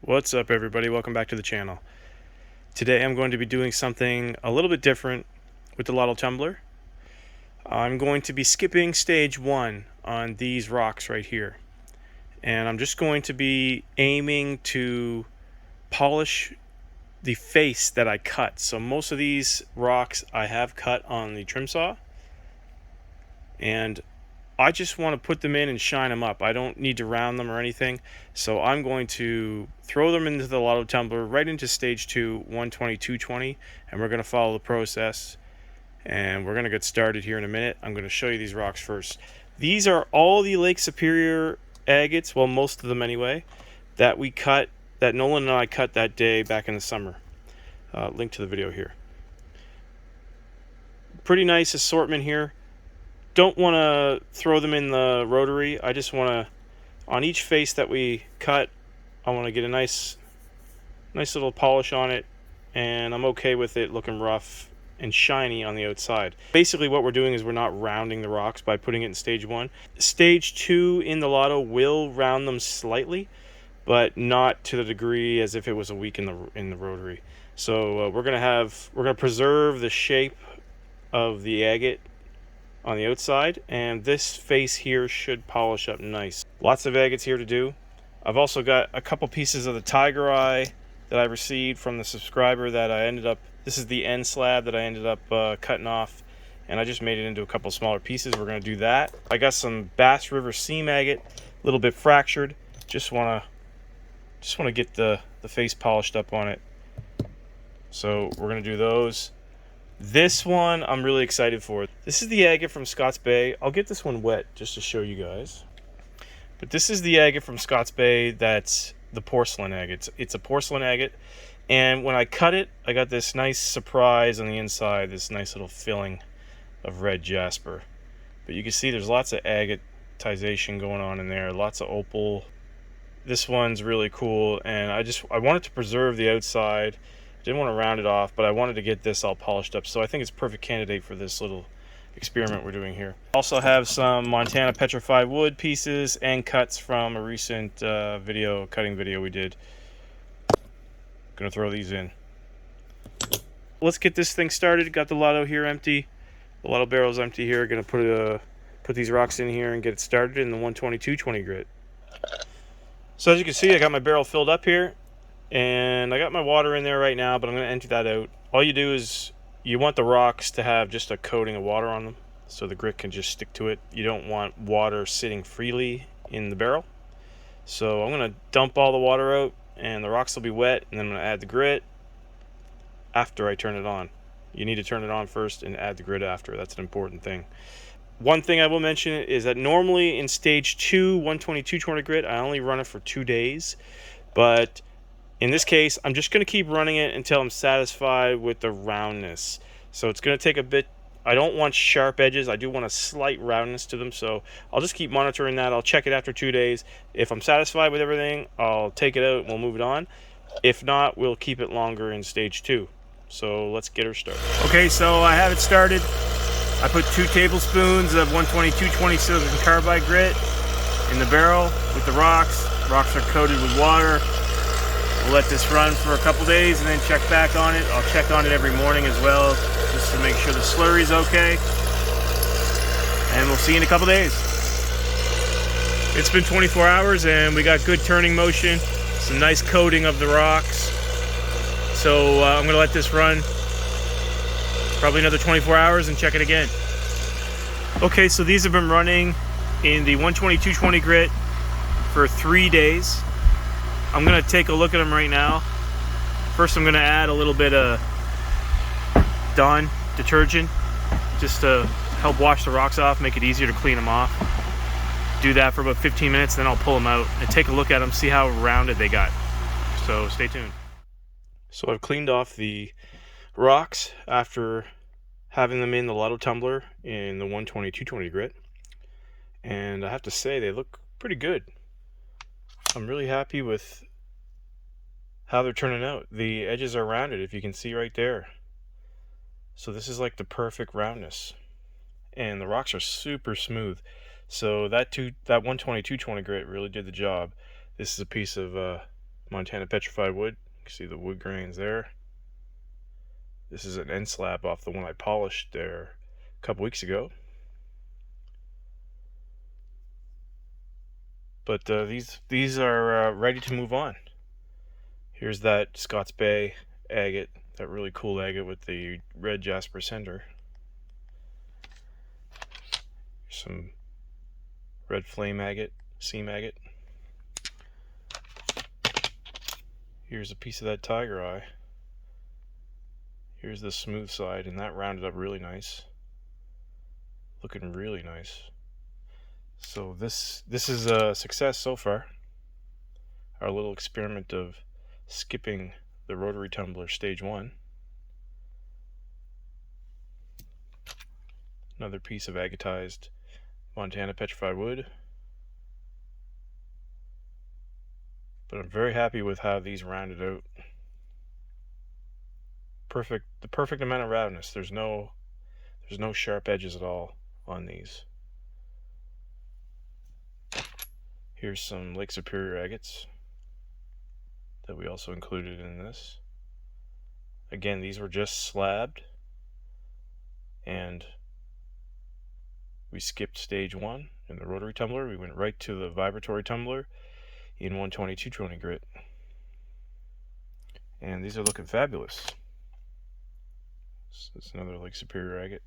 What's up, everybody? Welcome back to the channel. Today I'm going to be doing something a little bit different with the Lotto Tumbler. I'm going to be skipping stage 1 on these rocks right here, and I'm just going to be aiming to polish the face that I cut. So most of these rocks I have cut on the trim saw, and I just want to put them in and shine them up. I don't need to round them or anything. So I'm going to throw them into the Lotto Tumbler right into stage 2, 120, 220, and we're going to follow the process. And we're going to get started here in a minute. I'm going to show you these rocks first. These are all the Lake Superior agates, well, most of them anyway, that we cut, that Nolan and I cut that day back in the summer. Link to the video here. Pretty nice assortment here. Don't want to throw them in the rotary. I just want to, on each face that we cut, I want to get a nice little polish on it, and I'm okay with it looking rough and shiny on the outside. Basically what we're doing is we're not rounding the rocks by putting it in stage 1. Stage 2 in the Lotto will round them slightly, but not to the degree as if it was a week in the rotary. So we're gonna preserve the shape of the agate on the outside, and this face here should polish up nice. Lots of agates here to do. I've also got a couple pieces of the tiger eye that I received from the subscriber that I ended up, this is the end slab that I ended up cutting off, and I just made it into a couple smaller pieces. We're going to do that. I got some Bass River seam agate, a little bit fractured. Just want to get the face polished up on it. So we're going to do those. This one I'm really excited for. This is the agate from Scotts Bay. I'll get this one wet just to show you guys. But this is the agate from Scotts Bay that's the porcelain agate. It's a porcelain agate. And when I cut it, I got this nice surprise on the inside, this nice little filling of red jasper. But you can see there's lots of agatization going on in there, lots of opal. This one's really cool, and I wanted to preserve the outside. Didn't want to round it off, but I wanted to get this all polished up, so I think it's a perfect candidate for this little experiment we're doing here. Also have some Montana petrified wood pieces and cuts from a recent cutting video we did. Gonna throw these in. Let's get this thing started. Got the Lotto here empty. The Lotto barrel's empty here. Gonna put these rocks in here and get it started in the 120/220 grit. So as you can see, I got my barrel filled up here. And I got my water in there right now, but I'm going to empty that out. All you do is you want the rocks to have just a coating of water on them so the grit can just stick to it. You don't want water sitting freely in the barrel. So I'm going to dump all the water out, and the rocks will be wet, and then I'm going to add the grit after I turn it on. You need to turn it on first and add the grit after. That's an important thing. One thing I will mention is that normally in stage 2, 120/220 grit, I only run it for 2 days. But in this case, I'm just going to keep running it until I'm satisfied with the roundness. So it's going to take a bit. I don't want sharp edges. I do want a slight roundness to them. So I'll just keep monitoring that. I'll check it after 2 days. If I'm satisfied with everything, I'll take it out and we'll move it on. If not, we'll keep it longer in stage 2. So let's get her started. Okay, so I have it started. I put 2 tablespoons of 120/220 silicon carbide grit in the barrel with the rocks. Rocks are coated with water. We'll let this run for a couple days and then check back on it. I'll check on it every morning as well, just to make sure the slurry's okay. And we'll see you in a couple days. It's been 24 hours and we got good turning motion, some nice coating of the rocks. So I'm gonna let this run probably another 24 hours and check it again. Okay, so these have been running in the 120/220 grit for 3 days. I'm going to take a look at them right now. First, I'm going to add a little bit of Dawn detergent just to help wash the rocks off, make it easier to clean them off. Do that for about 15 minutes, then I'll pull them out and take a look at them, see how rounded they got. So stay tuned. So I've cleaned off the rocks after having them in the Lotto Tumbler in the 120/220 grit. And I have to say, they look pretty good. I'm really happy with how they're turning out. The edges are rounded, if you can see right there. So this is like the perfect roundness. And the rocks are super smooth. So that 120/220 grit really did the job. This is a piece of Montana petrified wood. You can see the wood grains there. This is an end slab off the one I polished there a couple weeks ago. But these are ready to move on. Here's that Scott's Bay agate, that really cool agate with the red jasper center. Some red flame agate, seam agate. Here's a piece of that tiger eye. Here's the smooth side, and that rounded up really nice. Looking really nice. So this is a success so far. Our little experiment of skipping the rotary tumbler stage 1. Another piece of agatized Montana petrified wood. But I'm very happy with how these rounded out. The perfect amount of roundness. There's no sharp edges at all on these. Here's some Lake Superior agates that we also included in this. Again, these were just slabbed, and we skipped stage 1 in the rotary tumbler. We went right to the vibratory tumbler in 120/220 grit. And these are looking fabulous. It's another Lake Superior agate.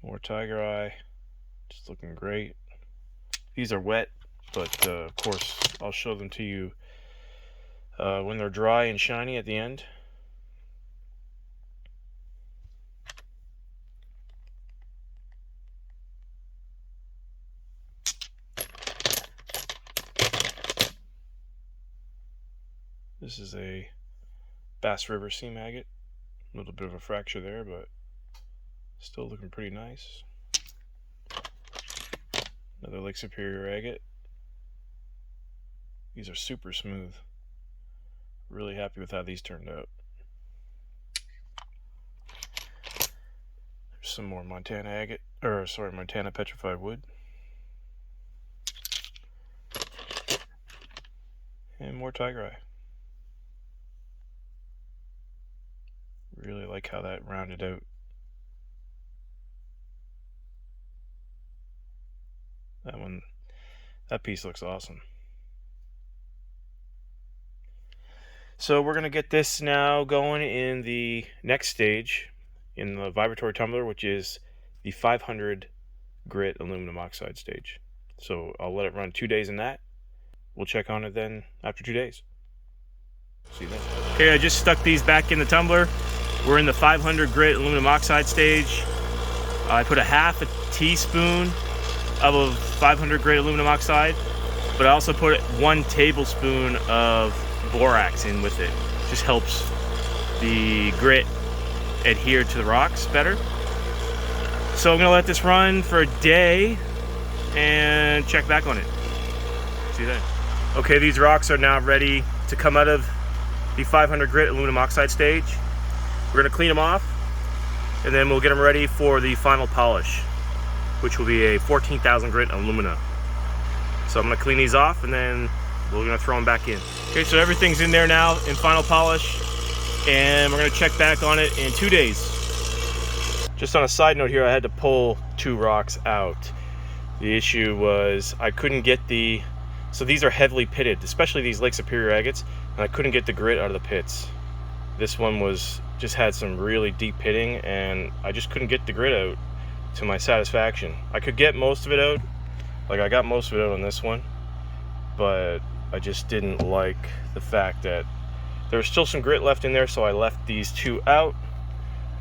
More tiger eye. Just looking great. These are wet, but of course I'll show them to you when they're dry and shiny at the end. This is a Bass River seam agate. A little bit of a fracture there, but still looking pretty nice. Another Lake Superior agate. These are super smooth. Really happy with how these turned out. There's some more Montana agate, Montana petrified wood. And more tiger eye. Really like how that rounded out. That piece looks awesome. So we're going to get this now going in the next stage in the vibratory tumbler, which is the 500 grit aluminum oxide stage. So I'll let it run 2 days in that. We'll check on it then after 2 days. See you then. Okay, I just stuck these back in the tumbler. We're in the 500 grit aluminum oxide stage. I put a half a teaspoon of a 500 grit aluminum oxide, but I also put 1 tablespoon of borax in with it. Just helps the grit adhere to the rocks better. So I'm gonna let this run for a day and check back on it. See you then. Okay, these rocks are now ready to come out of the 500 grit aluminum oxide stage. We're gonna clean them off, and then we'll get them ready for the final polish, which will be a 14,000 grit alumina. So I'm gonna clean these off, and then we're gonna throw them back in. Okay, so everything's in there now in final polish, and we're gonna check back on it in 2 days. Just on a side note here, I had to pull 2 rocks out. The issue was I couldn't get so these are heavily pitted, especially these Lake Superior agates, and I couldn't get the grit out of the pits. This one just had some really deep pitting, and I just couldn't get the grit out to my satisfaction. I could get most of it out, like I got most of it out on this one, but I just didn't like the fact that there was still some grit left in there, so I left these 2 out,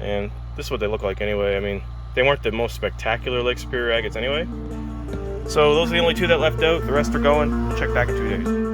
and this is what they look like anyway. I mean, they weren't the most spectacular Lake Superior agates anyway. So those are the only 2 that left out. The rest are going. Check back in 2 days.